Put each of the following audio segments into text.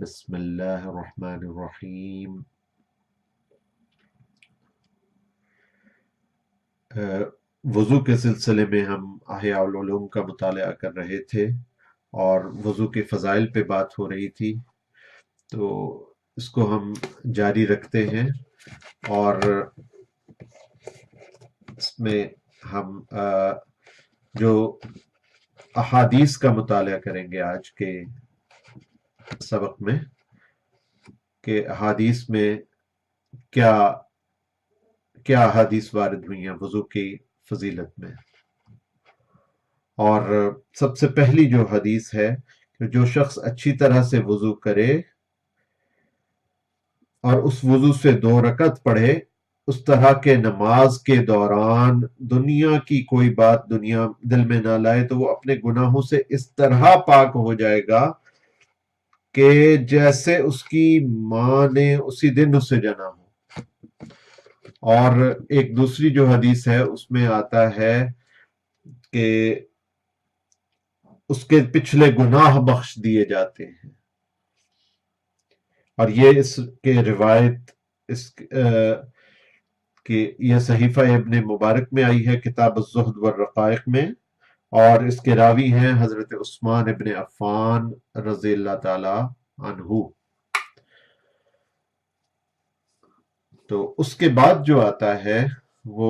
بسم اللہ الرحمن الرحیم۔ وضو کے سلسلے میں ہم احیاء العلوم کا مطالعہ کر رہے تھے اور وضو کے فضائل پہ بات ہو رہی تھی، تو اس کو ہم جاری رکھتے ہیں اور اس میں ہم جو احادیث کا مطالعہ کریں گے آج کے سبق میں، کہ احادیث میں کیا احادیث وارد ہوئی ہیں وضو کی فضیلت میں۔ اور سب سے پہلی جو حدیث ہے کہ جو شخص اچھی طرح سے وضو کرے اور اس وضو سے 2 رکعت پڑھے، اس طرح کے نماز کے دوران دنیا کی کوئی بات دنیا دل میں نہ لائے تو وہ اپنے گناہوں سے اس طرح پاک ہو جائے گا کہ جیسے اس کی ماں نے اسی دن اس سے جنا ہو۔ اور ایک دوسری جو حدیث ہے اس میں آتا ہے کہ اس کے پچھلے گناہ بخش دیے جاتے ہیں، اور یہ اس کے روایت کہ یہ صحیفہ ابن مبارک میں آئی ہے، کتاب الزہد والرقائق میں، اور اس کے راوی ہیں حضرت عثمان ابن عفان رضی اللہ تعالی عنہ۔ تو اس کے بعد جو آتا ہے وہ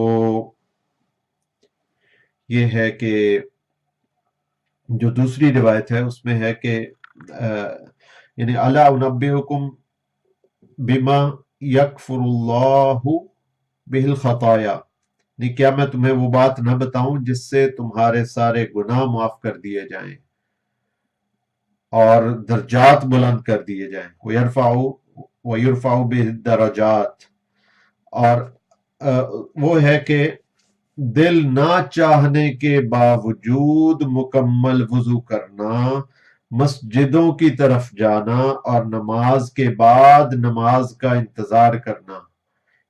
یہ ہے کہ جو دوسری روایت ہے اس میں ہے کہ یعنی الا انبئکم بما یغفر اللہ بہ الخطایا، نہیں کیا میں تمہیں وہ بات نہ بتاؤں جس سے تمہارے سارے گناہ معاف کر دیے جائیں اور درجات بلند کر دیے جائیں، وَيُرْفَعُ بِهِ الدَّرَجَاتِ، اور وہ ہے کہ دل نہ چاہنے کے باوجود مکمل وضو کرنا، مسجدوں کی طرف جانا اور نماز کے بعد نماز کا انتظار کرنا،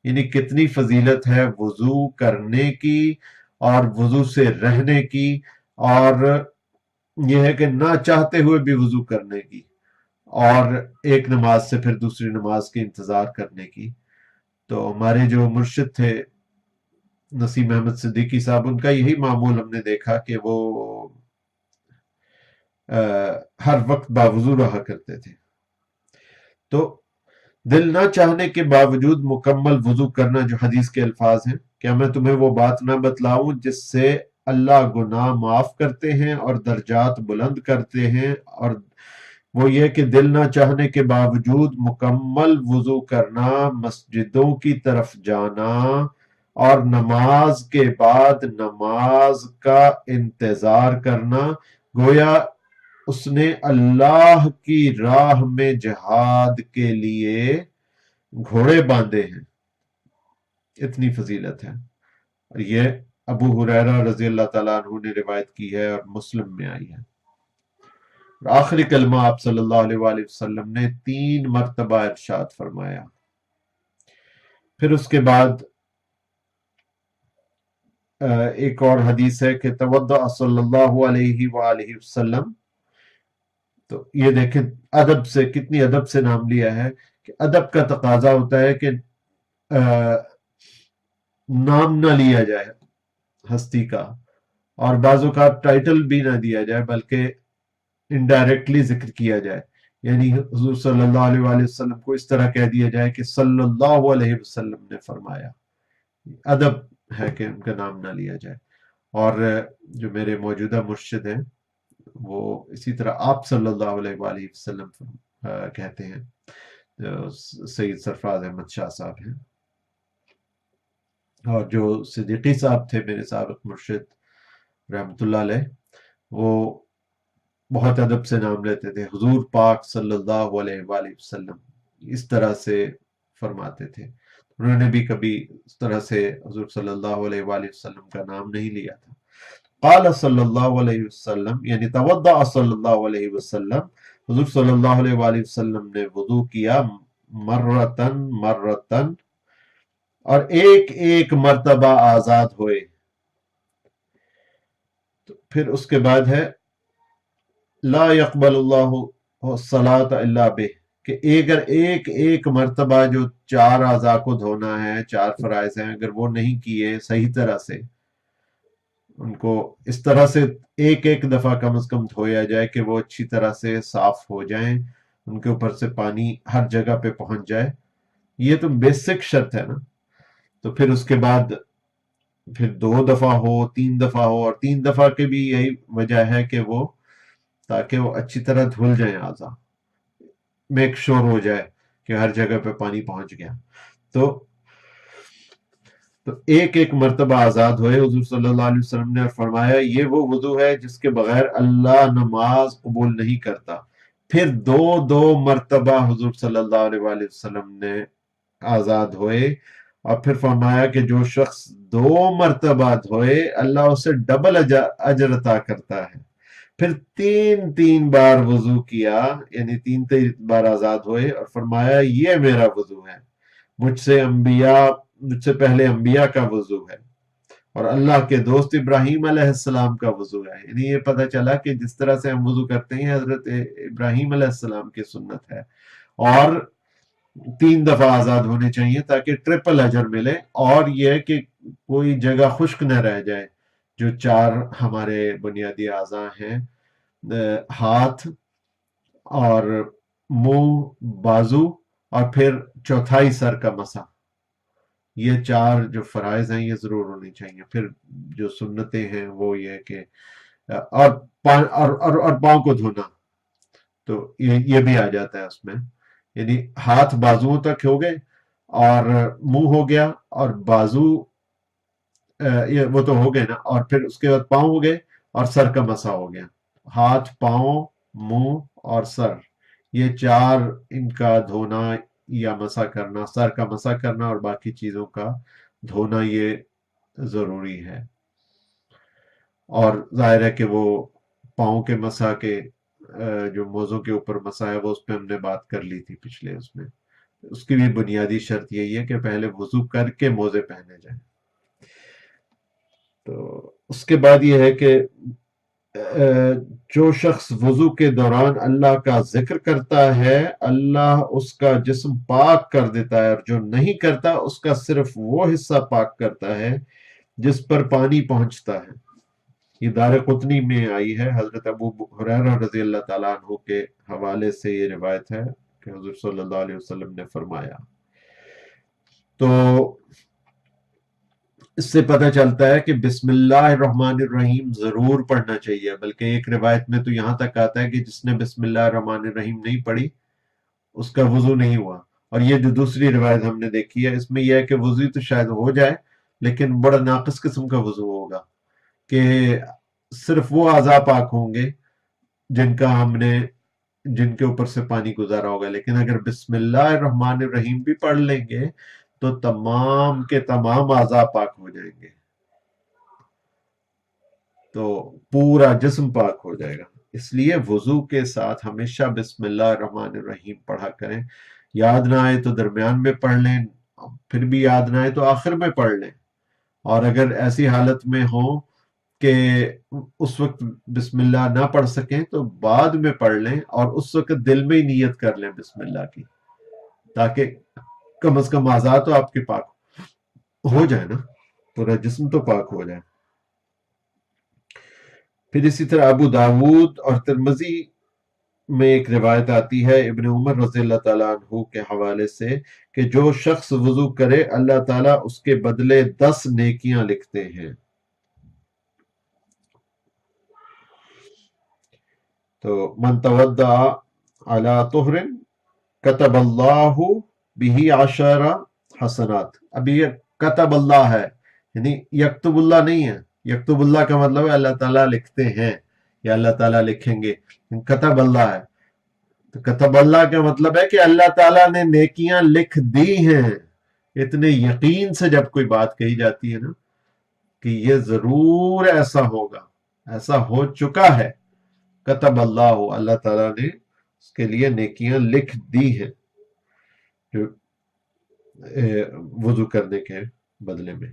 یعنی کتنی فضیلت ہے وضو کرنے کی اور وضو سے رہنے کی، اور یہ ہے کہ نہ چاہتے ہوئے بھی وضو کرنے کی، اور ایک نماز سے پھر دوسری نماز کے انتظار کرنے کی۔ تو ہمارے جو مرشد تھے نسیم احمد صدیقی صاحب، ان کا یہی معمول ہم نے دیکھا کہ وہ ہر وقت باوضو رہا کرتے تھے۔ تو دل نہ چاہنے کے باوجود مکمل وضو کرنا، جو حدیث کے الفاظ ہیں، کیا میں تمہیں وہ بات نہ بتلاؤں جس سے اللہ گناہ معاف کرتے ہیں اور درجات بلند کرتے ہیں، اور وہ یہ کہ دل نہ چاہنے کے باوجود مکمل وضو کرنا، مسجدوں کی طرف جانا اور نماز کے بعد نماز کا انتظار کرنا، گویا اس نے اللہ کی راہ میں جہاد کے لیے گھوڑے باندھے ہیں۔ اتنی فضیلت ہے، اور یہ ابو ہریرہ رضی اللہ تعالیٰ عنہ نے روایت کی ہے اور مسلم میں آئی ہے۔ اور آخری کلمہ آپ صلی اللہ علیہ وآلہ وسلم نے 3 مرتبہ ارشاد فرمایا۔ پھر اس کے بعد ایک اور حدیث ہے کہ توضأ صلی اللہ علیہ وآلہ وسلم، تو یہ دیکھیں ادب سے، کتنی ادب سے نام لیا ہے، کہ ادب کا تقاضا ہوتا ہے کہ نام نہ لیا جائے ہستی کا، اور بعض اوقات ٹائٹل بھی نہ دیا جائے بلکہ انڈائریکٹلی ذکر کیا جائے، یعنی حضور صلی اللہ علیہ وآلہ وسلم کو اس طرح کہہ دیا جائے کہ صلی اللہ علیہ وسلم نے فرمایا۔ ادب ہے کہ ان کا نام نہ لیا جائے۔ اور جو میرے موجودہ مرشد ہیں وہ اسی طرح آپ صلی اللہ علیہ وآلہ وسلم کہتے ہیں، سید سرفراز احمد شاہ صاحب ہیں۔ اور جو صدیقی صاحب تھے میرے سابق مرشد رحمۃ اللہ علیہ، وہ بہت ادب سے نام لیتے تھے، حضور پاک صلی اللہ علیہ وآلہ وسلم، اس طرح سے فرماتے تھے۔ انہوں نے بھی کبھی اس طرح سے حضور صلی اللہ علیہ وآلہ وسلم کا نام نہیں لیا تھا۔ قال صلی اللہ علیہ وسلم، یعنی توضأ صلی اللہ علیہ وسلم، حضور صلی اللہ علیہ وآلہ وسلم نے وضو کیا، مرتن، اور ایک ایک مرتبہ آزاد ہوئے۔ تو پھر اس کے بعد ہے لا يقبل اللہ الصلاۃ الا بہ، کہ اگر ایک ایک مرتبہ جو 4 اعضاء کو دھونا ہے، 4 فرائض ہیں، اگر وہ نہیں کیے صحیح طرح سے، ان کو اس طرح سے ایک ایک دفعہ کم از کم دھویا جائے کہ وہ اچھی طرح سے صاف ہو جائیں، ان کے اوپر سے پانی ہر جگہ پہ پہنچ جائے، یہ تو بیسک شرط ہے نا. تو پھر اس کے بعد پھر 2 دفعہ ہو، 3 دفعہ ہو، اور 3 دفعہ کی بھی یہی وجہ ہے کہ وہ تاکہ وہ اچھی طرح دھل جائیں اعضاء، میک شور ہو جائے کہ ہر جگہ پہ پانی پہنچ گیا. تو ایک ایک مرتبہ آزاد ہوئے. حضور صلی اللہ علیہ وسلم نے فرمایا یہ وہ وضو ہے جس کے بغیر اللہ نماز قبول نہیں کرتا. پھر 2 مرتبہ حضور صلی اللہ علیہ وآلہ وسلم نے آزاد ہوئے، اور پھر فرمایا کہ جو شخص 2 مرتبہ دھوئے اللہ اسے ڈبل اجر عطا کرتا ہے. پھر 3 بار وضو کیا، یعنی 3 بار آزاد ہوئے، اور فرمایا یہ میرا وضو ہے، مجھ سے پہلے انبیاء کا وضو ہے، اور اللہ کے دوست ابراہیم علیہ السلام کا وضو ہے. یعنی یہ پتہ چلا کہ جس طرح سے ہم وضو کرتے ہیں حضرت ابراہیم علیہ السلام کی سنت ہے، اور 3 دفعہ آزاد ہونے چاہیے تاکہ ٹرپل اجر ملے، اور یہ کہ کوئی جگہ خشک نہ رہ جائے. جو 4 ہمارے بنیادی اعضاء ہیں، ہاتھ اور منہ، بازو، اور پھر چوتھائی سر کا مسح، یہ 4 جو فرائض ہیں یہ ضرور ہونی چاہیے. پھر جو سنتیں ہیں وہ یہ کہ اور پاؤں کو دھونا، تو یہ بھی آ جاتا ہے اس میں. یعنی ہاتھ بازوؤں تک ہو گئے، اور منہ ہو گیا، اور بازو یہ وہ تو ہو گئے نا، اور پھر اس کے بعد پاؤں ہو گئے، اور سر کا مسح ہو گیا. ہاتھ، پاؤں، منہ اور سر، یہ 4 ان کا دھونا یا مسح کرنا، سر کا مسح کرنا اور باقی چیزوں کا دھونا یہ ضروری ہے. اور ظاہر ہے کہ وہ پاؤں کے مسح کے جو موزوں کے اوپر مسح ہے وہ اس پہ ہم نے بات کر لی تھی پچھلے اس میں. اس کی بھی بنیادی شرط یہی ہے کہ پہلے وضو کر کے موزے پہنے جائیں. تو اس کے بعد یہ ہے کہ جو شخص وضو کے دوران اللہ کا ذکر کرتا ہے اللہ اس کا جسم پاک کر دیتا ہے، اور جو نہیں کرتا اس کا صرف وہ حصہ پاک کرتا ہے جس پر پانی پہنچتا ہے. یہ دار قطنی میں آئی ہے، حضرت ابو ہریرہ رضی اللہ تعالیٰ عنہ کے حوالے سے یہ روایت ہے کہ حضور صلی اللہ علیہ وسلم نے فرمایا. تو اس سے پتہ چلتا ہے کہ بسم اللہ الرحمن الرحیم ضرور پڑھنا چاہیے. بلکہ ایک روایت میں تو یہاں تک آتا ہے کہ جس نے بسم اللہ الرحمن الرحیم نہیں پڑھی اس کا وضو نہیں ہوا. اور یہ جو دوسری روایت ہم نے دیکھی ہے اس میں یہ ہے کہ وضو تو شاید ہو جائے لیکن بڑا ناقص قسم کا وضو ہوگا، کہ صرف وہ اعضاء پاک ہوں گے جن کے اوپر سے پانی گزارا ہوگا. لیکن اگر بسم اللہ الرحمن الرحیم بھی پڑھ لیں گے تو تمام کے تمام اعضاء پاک ہو جائیں گے، تو پورا جسم پاک ہو جائے گا. اس لیے وضو کے ساتھ ہمیشہ بسم اللہ الرحمن الرحیم پڑھا کریں. یاد نہ آئے تو درمیان میں پڑھ لیں، پھر بھی یاد نہ آئے تو آخر میں پڑھ لیں. اور اگر ایسی حالت میں ہو کہ اس وقت بسم اللہ نہ پڑھ سکیں تو بعد میں پڑھ لیں، اور اس وقت دل میں ہی نیت کر لیں بسم اللہ کی، تاکہ کم از کم اعضاء تو آپ کے پاک ہو جائے نا، پورا جسم تو پاک ہو جائے. پھر اسی طرح ابو داود اور ترمذی میں ایک روایت آتی ہے ابن عمر رضی اللہ تعالیٰ عنہ کے حوالے سے کہ جو شخص وضو کرے اللہ تعالیٰ اس کے بدلے 10 نیکیاں لکھتے ہیں. تو من تودع علی طہر کتب اللہ بہ 10 حسنات. ابھی یہ کتب اللہ ہے، یعنی یکتب اللہ نہیں ہے. یکتب اللہ کا مطلب ہے اللہ تعالیٰ لکھتے ہیں یا اللہ تعالیٰ لکھیں گے، کتب اللہ ہے. تو کتب اللہ کا مطلب ہے کہ اللہ تعالیٰ نے نیکیاں لکھ دی ہیں. اتنے یقین سے جب کوئی بات کہی جاتی ہے نا کہ یہ ضرور ایسا ہوگا، ایسا ہو چکا ہے، کتب اللہ، اللہ تعالیٰ نے اس کے لیے نیکیاں لکھ دی ہیں جو وضو کرنے کے بدلے میں.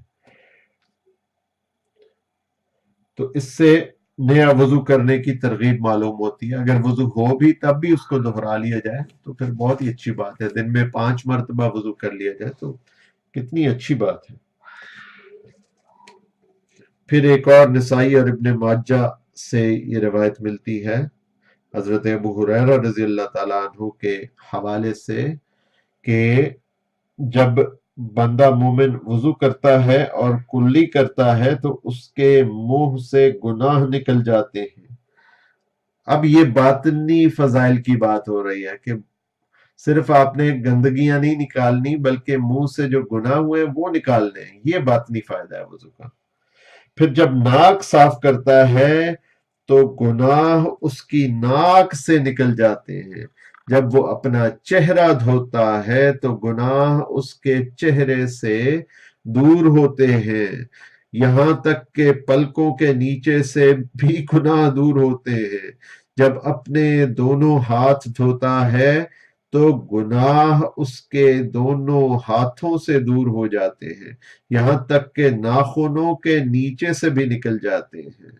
تو اس سے نیا وضو کرنے کی ترغیب معلوم ہوتی ہے. اگر وضو ہو بھی تب بھی اس کو دہرا لیا جائے تو پھر بہت ہی اچھی بات ہے. دن میں 5 مرتبہ وضو کر لیا جائے تو کتنی اچھی بات ہے. پھر ایک اور نسائی اور ابن ماجہ سے یہ روایت ملتی ہے حضرت ابو ہریرہ رضی اللہ تعالیٰ عنہ کے حوالے سے کہ جب بندہ مومن وضو کرتا ہے اور کلی کرتا ہے تو اس کے منہ سے گناہ نکل جاتے ہیں. اب یہ باطنی فضائل کی بات ہو رہی ہے کہ صرف آپ نے گندگیاں نہیں نکالنی بلکہ منہ سے جو گناہ ہوئے وہ نکالنے ہیں. یہ باطنی فائدہ ہے وضو کا. پھر جب ناک صاف کرتا ہے تو گناہ اس کی ناک سے نکل جاتے ہیں. جب وہ اپنا چہرہ دھوتا ہے تو گناہ اس کے چہرے سے دور ہوتے ہیں. یہاں تک کہ پلکوں کے نیچے سے بھی گناہ دور ہوتے ہیں. جب اپنے دونوں ہاتھ دھوتا ہے تو گناہ اس کے دونوں ہاتھوں سے دور ہو جاتے ہیں. یہاں تک کہ ناخنوں کے نیچے سے بھی نکل جاتے ہیں.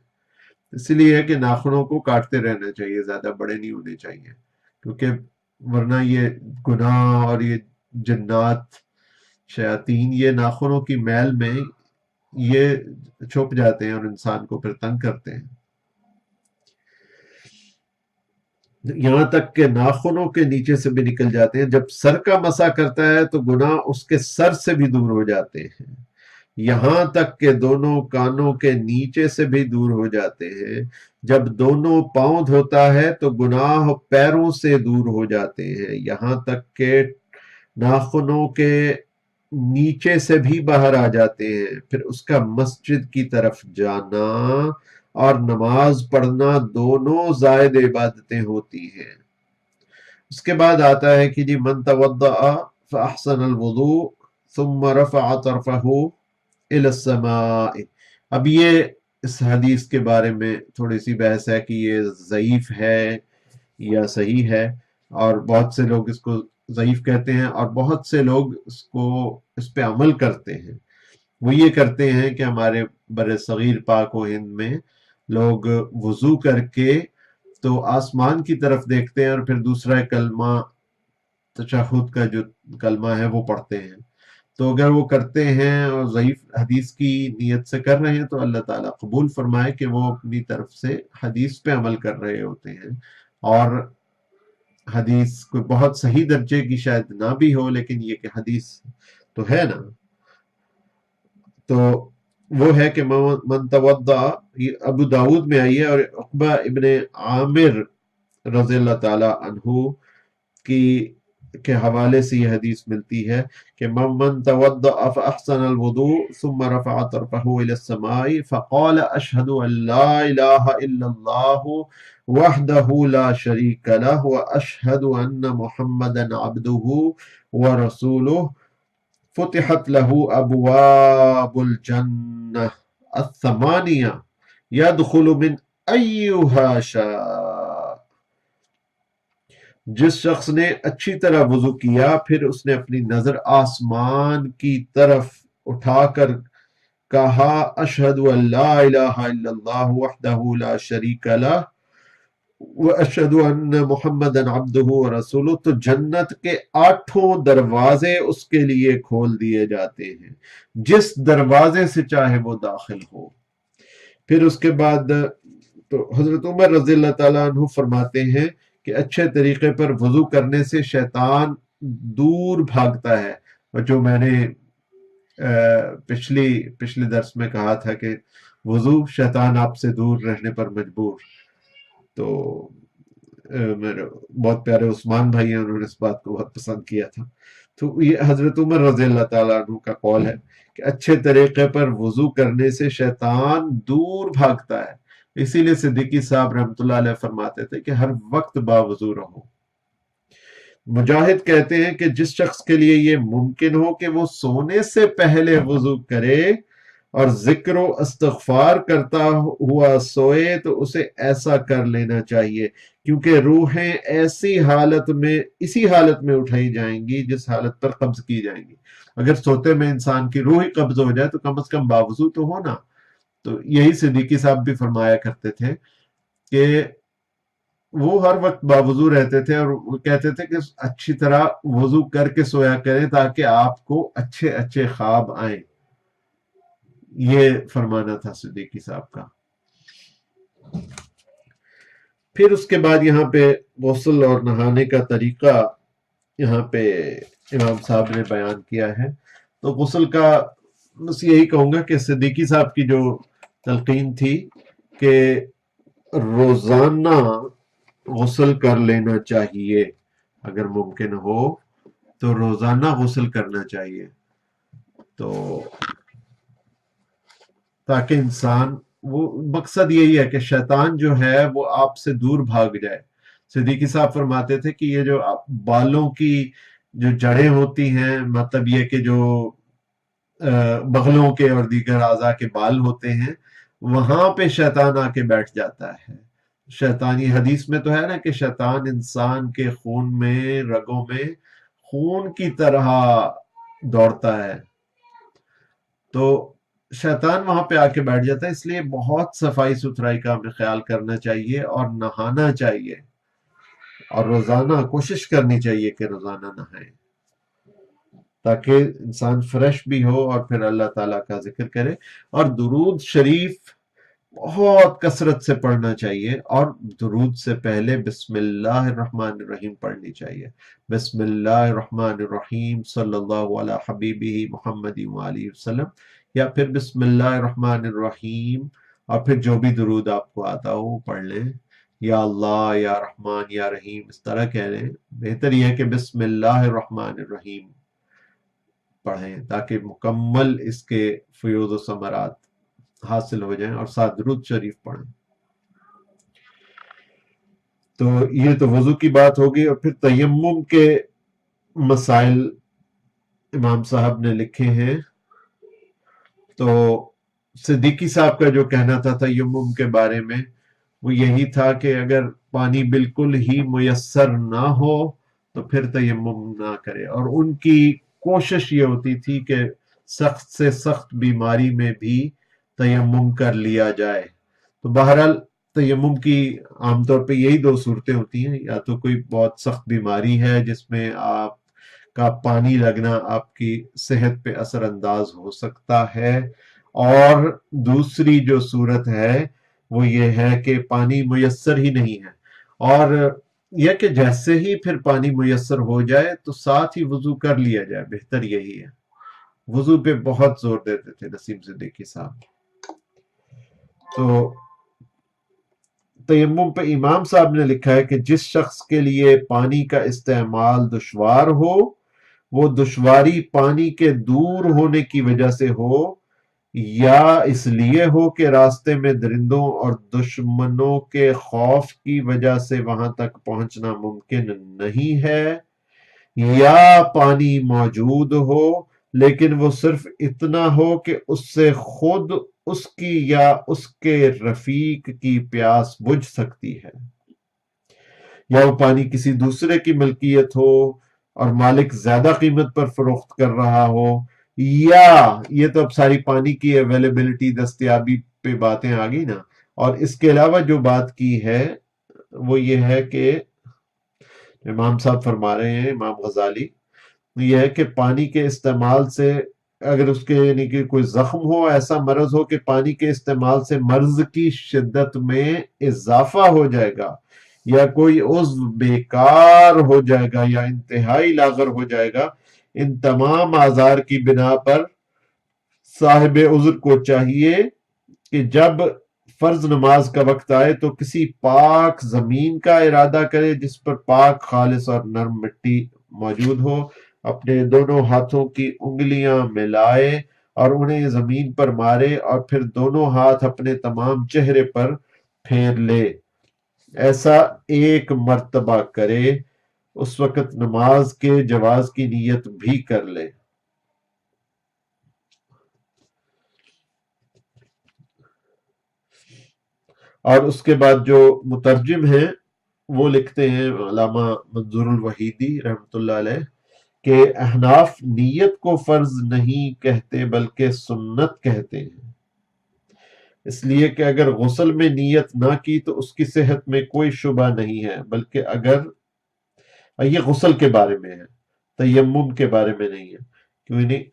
اس لیے کہ ناخنوں کو کاٹتے رہنا چاہیے، زیادہ بڑے نہیں ہونے چاہیے، کیونکہ ورنہ یہ گناہ اور یہ جنات شیاطین یہ ناخنوں کی میل میں یہ چھپ جاتے ہیں اور انسان کو پھر تنگ کرتے ہیں. یہاں تک کہ ناخنوں کے نیچے سے بھی نکل جاتے ہیں. جب سر کا مسح کرتا ہے تو گناہ اس کے سر سے بھی دور ہو جاتے ہیں. یہاں تک کہ دونوں کانوں کے نیچے سے بھی دور ہو جاتے ہیں. جب دونوں پاؤں دھوتا ہے تو گناہ پیروں سے دور ہو جاتے ہیں. یہاں تک کہ ناخنوں کے نیچے سے بھی باہر آ جاتے ہیں. پھر اس کا مسجد کی طرف جانا اور نماز پڑھنا دونوں زائد عبادتیں ہوتی ہیں. اس کے بعد آتا ہے کہ جی من توضأ فاحسن الوضوء ثم رفع طرفه الى السماء. اب یہ اس حدیث کے بارے میں تھوڑی سی بحث ہے کہ یہ ضعیف ہے یا صحیح ہے، اور بہت سے لوگ اس کو ضعیف کہتے ہیں اور بہت سے لوگ اس پہ عمل کرتے ہیں. وہ یہ کرتے ہیں کہ ہمارے بر صغیر پاک و ہند میں لوگ وضو کر کے تو آسمان کی طرف دیکھتے ہیں اور پھر دوسرا کلمہ تشہد کا جو کلمہ ہے وہ پڑھتے ہیں. تو اگر وہ کرتے ہیں اور ضعیف حدیث کی نیت سے کر رہے ہیں تو اللہ تعالیٰ قبول فرمائے کہ وہ اپنی طرف سے حدیث پہ عمل کر رہے ہوتے ہیں، اور حدیث کوئی بہت صحیح درجے کی شاید نہ بھی ہو لیکن یہ کہ حدیث تو ہے نا. تو وہ ہے کہ من توضأ، یہ ابو داود میں آئی ہے اور عقبہ ابن عامر رضی اللہ تعالی عنہ کے حوالے سے یہ حدیث ملتی ہے کہ من توضأ فاحسن الوضوء ثم رفع طرفه الى السماء فقال اشهد ان لا اله الا الله وحده لا شريك له واشهد ان محمدا عبده ورسوله فتحت له ابواب الجنة الثمانية يدخل من ايها شاء. جس شخص نے اچھی طرح وضو کیا پھر اس نے اپنی نظر آسمان کی طرف اٹھا کر کہا اشہد ان لا الہ الا اللہ وحدہ لا شریک لہ واشہد ان محمدا عبدہ ورسولہ، تو جنت کے 8 دروازے اس کے لیے کھول دیے جاتے ہیں، جس دروازے سے چاہے وہ داخل ہو. پھر اس کے بعد تو حضرت عمر رضی اللہ تعالیٰ عنہ فرماتے ہیں کہ اچھے طریقے پر وضو کرنے سے شیطان دور بھاگتا ہے. اور جو میں نے پچھلے درس میں کہا تھا کہ وضو شیطان آپ سے دور رہنے پر مجبور، تو میرے بہت پیارے عثمان بھائی ہیں، انہوں نے اس بات کو بہت پسند کیا تھا. تو یہ حضرت عمر رضی اللہ تعالیٰ عنہ کا قول ہے کہ اچھے طریقے پر وضو کرنے سے شیطان دور بھاگتا ہے. اسی لیے صدیقی صاحب رحمۃ اللہ علیہ فرماتے تھے کہ ہر وقت باوضو رہو. مجاہد کہتے ہیں کہ جس شخص کے لیے یہ ممکن ہو کہ وہ سونے سے پہلے وضو کرے اور ذکر و استغفار کرتا ہوا سوئے تو اسے ایسا کر لینا چاہیے، کیونکہ روحیں اسی حالت میں اٹھائی جائیں گی جس حالت پر قبض کی جائیں گی. اگر سوتے میں انسان کی روح ہی قبض ہو جائے تو کم از کم باوضو تو ہونا. تو یہی صدیقی صاحب بھی فرمایا کرتے تھے کہ وہ ہر وقت باوضو رہتے تھے، اور وہ کہتے تھے کہ اچھی طرح وضو کر کے سویا کریں تاکہ آپ کو اچھے اچھے خواب آئیں. یہ فرمانا تھا صدیقی صاحب کا. پھر اس کے بعد یہاں پہ غسل اور نہانے کا طریقہ یہاں پہ امام صاحب نے بیان کیا ہے. تو غسل کا بس یہی کہوں گا کہ صدیقی صاحب کی جو تلقین تھی کہ روزانہ غسل کر لینا چاہیے، اگر ممکن ہو تو روزانہ غسل کرنا چاہیے، تو تاکہ انسان، وہ مقصد یہی ہے کہ شیطان جو ہے وہ آپ سے دور بھاگ جائے. صدیقی صاحب فرماتے تھے کہ یہ جو بالوں کی جو جڑیں ہوتی ہیں، مطلب یہ کہ جو بغلوں کے اور دیگر اعضاء کے بال ہوتے ہیں، وہاں پہ شیطان آ کے بیٹھ جاتا ہے. شیطانی حدیث میں تو ہے نا کہ شیطان انسان کے خون میں، رگوں میں خون کی طرح دوڑتا ہے، تو شیطان وہاں پہ آ کے بیٹھ جاتا ہے. اس لیے بہت صفائی ستھرائی کا ہمیں خیال کرنا چاہیے اور نہانا چاہیے، اور روزانہ کوشش کرنی چاہیے کہ روزانہ نہائیں تاکہ انسان فریش بھی ہو اور پھر اللہ تعالیٰ کا ذکر کرے. اور درود شریف بہت کثرت سے پڑھنا چاہیے، اور درود سے پہلے بسم اللہ الرحمن الرحیم پڑھنی چاہیے. بسم اللہ الرحمن الرحیم صلی اللہ علی حبیبہ محمد وآلہ وسلم، یا پھر بسم اللہ الرحمن الرحیم، اور پھر جو بھی درود آپ کو آتا ہو وہ پڑھ لیں. یا اللہ، یا رحمان، یا رحیم، اس طرح کہہ لیں. بہتر یہ ہے کہ بسم اللہ الرحمن الرحیم پڑھیں تاکہ مکمل اس کے فیوض و ثمرات حاصل ہو جائیں، اور ساتھ درود شریف پڑھیں. تو یہ تو وضو کی بات ہوگی. اور پھر تیمم کے مسائل امام صاحب نے لکھے ہیں. تو صدیقی صاحب کا جو کہنا تھا تیمم کے بارے میں، وہ یہی تھا کہ اگر پانی بالکل ہی میسر نہ ہو تو پھر تیمم نہ کرے. اور ان کی کوشش یہ ہوتی تھی کہ سخت سے سخت بیماری میں بھی تیمم کر لیا جائے. تو بہرحال تیمم کی عام طور پہ یہی دو صورتیں ہوتی ہیں، یا تو کوئی بہت سخت بیماری ہے جس میں آپ کا پانی لگنا آپ کی صحت پہ اثر انداز ہو سکتا ہے، اور دوسری جو صورت ہے وہ یہ ہے کہ پانی میسر ہی نہیں ہے. اور یہ کہ جیسے ہی پھر پانی میسر ہو جائے تو ساتھ ہی وضو کر لیا جائے، بہتر یہی ہے. وضو پہ بہت زور دیتے تھے نسیم صدیقی صاحب. تو تیمم پہ امام صاحب نے لکھا ہے کہ جس شخص کے لیے پانی کا استعمال دشوار ہو، وہ دشواری پانی کے دور ہونے کی وجہ سے ہو، یا اس لیے ہو کہ راستے میں درندوں اور دشمنوں کے خوف کی وجہ سے وہاں تک پہنچنا ممکن نہیں ہے، یا پانی موجود ہو لیکن وہ صرف اتنا ہو کہ اس سے خود اس کی یا اس کے رفیق کی پیاس بجھ سکتی ہے، یا وہ پانی کسی دوسرے کی ملکیت ہو اور مالک زیادہ قیمت پر فروخت کر رہا ہو، یا یہ تو اب ساری پانی کی اویلیبلٹی، دستیابی پہ باتیں آ گئی نا. اور اس کے علاوہ جو بات کی ہے وہ یہ ہے کہ امام صاحب فرما رہے ہیں، امام غزالی، یہ ہے کہ پانی کے استعمال سے اگر اس کے یعنی کہ کوئی زخم ہو، ایسا مرض ہو کہ پانی کے استعمال سے مرض کی شدت میں اضافہ ہو جائے گا، یا کوئی عضو بیکار ہو جائے گا یا انتہائی لاغر ہو جائے گا، ان تمام آزار کی بنا پر صاحب عذر کو چاہیے کہ جب فرض نماز کا وقت آئے تو کسی پاک زمین کا ارادہ کرے جس پر پاک، خالص اور نرم مٹی موجود ہو، اپنے دونوں ہاتھوں کی انگلیاں ملائے اور انہیں زمین پر مارے، اور پھر دونوں ہاتھ اپنے تمام چہرے پر پھیر لے. ایسا ایک مرتبہ کرے، اس وقت نماز کے جواز کی نیت بھی کر لے. اور اس کے بعد جو مترجم ہیں وہ لکھتے ہیں، علامہ منظور الوحیدی رحمۃ اللہ علیہ، کہ احناف نیت کو فرض نہیں کہتے بلکہ سنت کہتے ہیں. اس لیے کہ اگر غسل میں نیت نہ کی تو اس کی صحت میں کوئی شبہ نہیں ہے، بلکہ اگر یہ غسل کے بارے میں ہے، تیمم کے بارے میں نہیں ہے، کیوں نہیں؟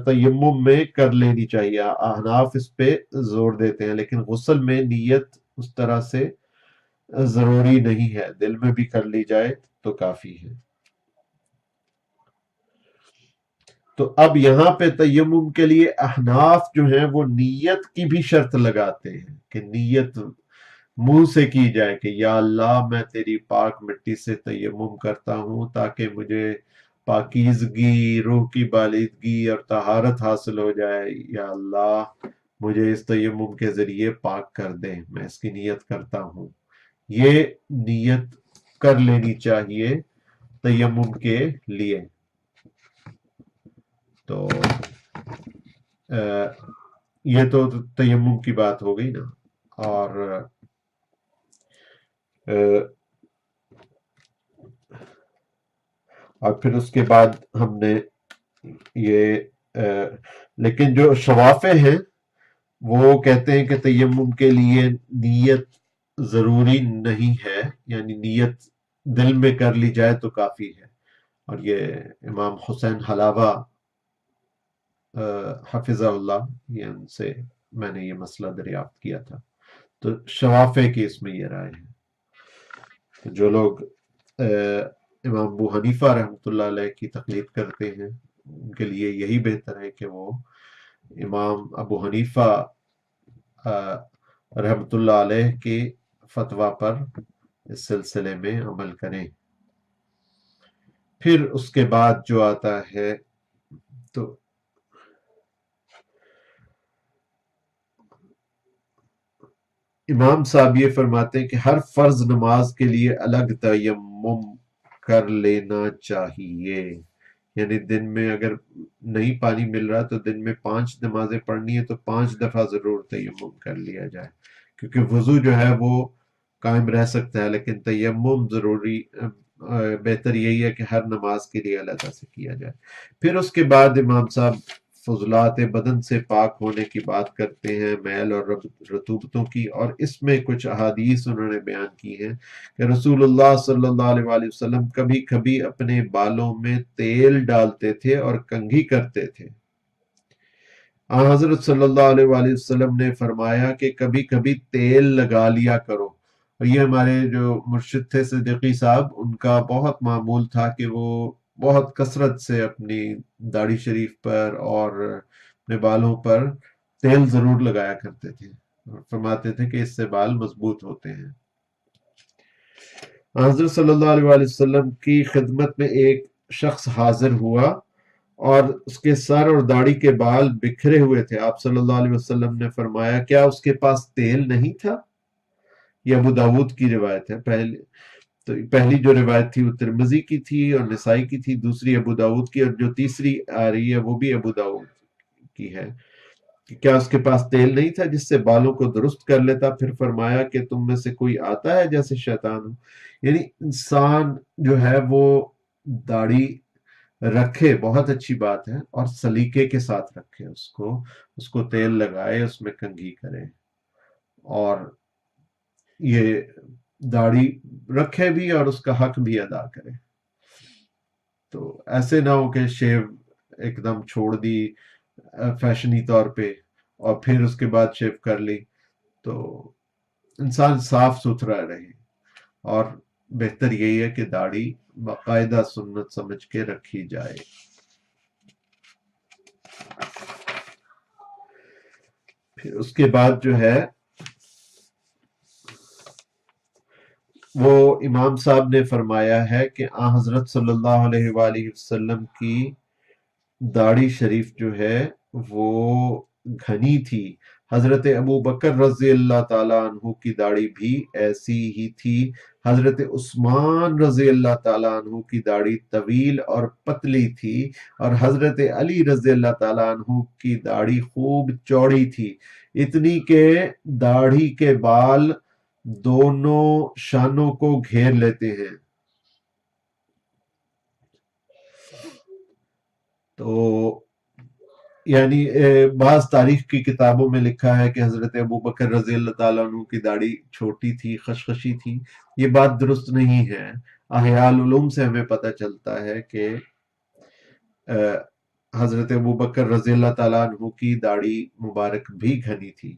تیمم میں کر لینی چاہیے، احناف اس پہ زور دیتے ہیں، لیکن غسل میں نیت اس طرح سے ضروری نہیں ہے، دل میں بھی کر لی جائے تو کافی ہے۔ تو اب یہاں پہ تیمم کے لیے احناف جو ہیں وہ نیت کی بھی شرط لگاتے ہیں کہ نیت منہ سے کی جائے کہ یا اللہ میں تیری پاک مٹی سے تیمم کرتا ہوں تاکہ مجھے پاکیزگی، روح کی بالادگی اور طہارت حاصل ہو جائے، یا اللہ مجھے اس تیمم کے ذریعے پاک کر دے، میں اس کی نیت کرتا ہوں۔ یہ نیت کر لینی چاہیے تیمم کے لیے۔ تو یہ تو تیمم کی بات ہو گئی نا، اور پھر اس کے بعد ہم نے یہ لیکن جو شوافع ہیں وہ کہتے ہیں کہ تیمم کے لیے نیت ضروری نہیں ہے، یعنی نیت دل میں کر لی جائے تو کافی ہے، اور یہ امام حسین حلاوہ حفظہ اللہ، یہ ان سے میں نے یہ مسئلہ دریافت کیا تھا۔ تو شوافع کی اس میں یہ رائے ہے، جو لوگ امام ابو حنیفہ رحمۃ اللہ علیہ کی تقلید کرتے ہیں ان کے لیے یہی بہتر ہے کہ وہ امام ابو حنیفہ رحمۃ اللہ علیہ کے فتویٰ پر اس سلسلے میں عمل کریں۔ پھر اس کے بعد جو آتا ہے تو امام صاحب یہ فرماتے ہیں کہ ہر فرض نماز کے لیے الگ تیمم کر لینا چاہیے، یعنی دن میں اگر نہیں پانی مل رہا تو دن میں 5 نمازیں پڑھنی ہے تو 5 دفعہ ضرور تیمم کر لیا جائے، کیونکہ وضو جو ہے وہ قائم رہ سکتا ہے، لیکن تیمم ضروری بہتر یہی ہے کہ ہر نماز کے لیے علیحدہ سے کیا جائے۔ پھر اس کے بعد امام صاحب فضلات بدن سے پاک ہونے کی بات کرتے ہیں، میل اور رطوبتوں کی، اور اس میں کچھ احادیث انہوں نے بیان کی ہیں کہ رسول اللہ صلی اللہ علیہ وآلہ وسلم کبھی کبھی اپنے بالوں میں تیل ڈالتے تھے اور کنگھی کرتے تھے۔ حضرت صلی اللہ علیہ وآلہ وسلم نے فرمایا کہ کبھی کبھی تیل لگا لیا کرو، اور یہ ہمارے جو مرشد تھے صدیقی صاحب، ان کا بہت معمول تھا کہ وہ بہت کثرت سے اپنی داڑھی شریف پر اور اپنے بالوں پر تیل ضرور لگایا کرتے تھے، اور فرماتے تھے کہ اس سے بال مضبوط ہوتے ہیں۔ حضرت صلی اللہ علیہ وآلہ وسلم کی خدمت میں ایک شخص حاضر ہوا اور اس کے سر اور داڑھی کے بال بکھرے ہوئے تھے۔ آپ صلی اللہ علیہ وسلم نے فرمایا کیا اس کے پاس تیل نہیں تھا؟ یہ ابو داود کی روایت ہے۔ پہلی جو روایت تھی وہ ترمذی کی تھی اور نسائی کی تھی، دوسری ابو داود کی، اور جو تیسری آ رہی ہے وہ بھی ابو داود کی ہے کہ کیا اس کے پاس تیل نہیں تھا جس سے بالوں کو درست کر لیتا؟ پھر فرمایا کہ تم میں سے کوئی آتا ہے جیسے شیطان ہو، یعنی انسان جو ہے وہ داڑھی رکھے بہت اچھی بات ہے، اور سلیقے کے ساتھ رکھے، اس کو تیل لگائے، اس میں کنگھی کرے، اور یہ داڑھی رکھے بھی اور اس کا حق بھی ادا کرے۔ تو ایسے نہ ہو کہ شیو ایک دم چھوڑ دی فیشنی طور پہ اور پھر اس کے بعد شیو کر لی، تو انسان صاف ستھرا رہے، اور بہتر یہی ہے کہ داڑھی باقاعدہ سنت سمجھ کے رکھی جائے۔ پھر اس کے بعد جو ہے وہ امام صاحب نے فرمایا ہے کہ حضرت صلی اللہ علیہ وآلہ وسلم کی داڑھی شریف جو ہے وہ گھنی تھی، حضرت ابو بکر رضی اللہ تعالیٰ عنہ کی داڑھی بھی ایسی ہی تھی، حضرت عثمان رضی اللہ تعالیٰ عنہ کی داڑھی طویل اور پتلی تھی، اور حضرت علی رضی اللہ تعالیٰ عنہ کی داڑھی خوب چوڑی تھی، اتنی کہ داڑھی کے بال دونوں شانوں کو گھیر لیتے ہیں۔ تو یعنی بعض تاریخ کی کتابوں میں لکھا ہے کہ حضرت ابو بکر رضی اللہ تعالیٰ عنہ کی داڑھی چھوٹی تھی، خشخشی تھی. یہ بات درست نہیں ہے. احیاء العلوم سے ہمیں پتہ چلتا ہے کہ حضرت ابو بکر رضی اللہ تعالیٰ عنہ کی داڑھی مبارک بھی گھنی تھی.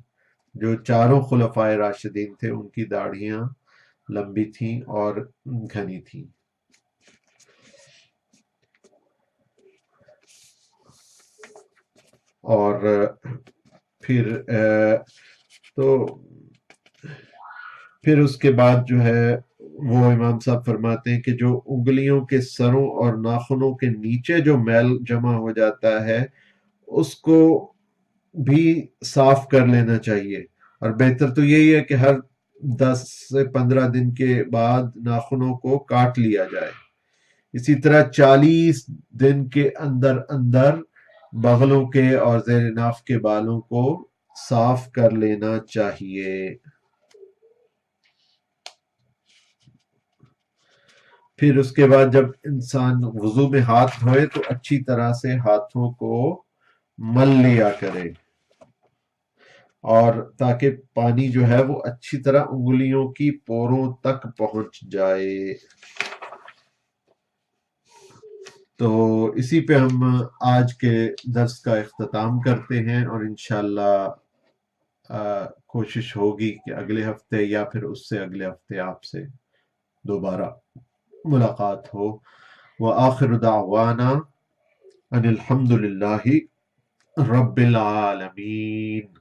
جو چاروں خلفائے راشدین تھے ان کی داڑھیاں لمبی تھیں اور گھنی تھیں. اور پھر اس کے بعد جو ہے وہ امام صاحب فرماتے ہیں کہ جو انگلیوں کے سروں اور ناخنوں کے نیچے جو میل جمع ہو جاتا ہے اس کو بھی صاف کر لینا چاہیے. اور بہتر تو یہی ہے کہ ہر 10 سے 15 دن کے بعد ناخنوں کو کاٹ لیا جائے. اسی طرح 40 دن کے اندر اندر بغلوں کے اور زیر ناف کے بالوں کو صاف کر لینا چاہیے. پھر اس کے بعد جب انسان وضو میں ہاتھ دھوئے تو اچھی طرح سے ہاتھوں کو مل لیا کرے، اور تاکہ پانی جو ہے وہ اچھی طرح انگلیوں کی پوروں تک پہنچ جائے. تو اسی پہ ہم آج کے درس کا اختتام کرتے ہیں، اور انشاءاللہ کوشش ہوگی کہ اگلے ہفتے یا پھر اس سے اگلے ہفتے آپ سے دوبارہ ملاقات ہو. وآخر دعوانا ان الحمد للہ رب العالمین.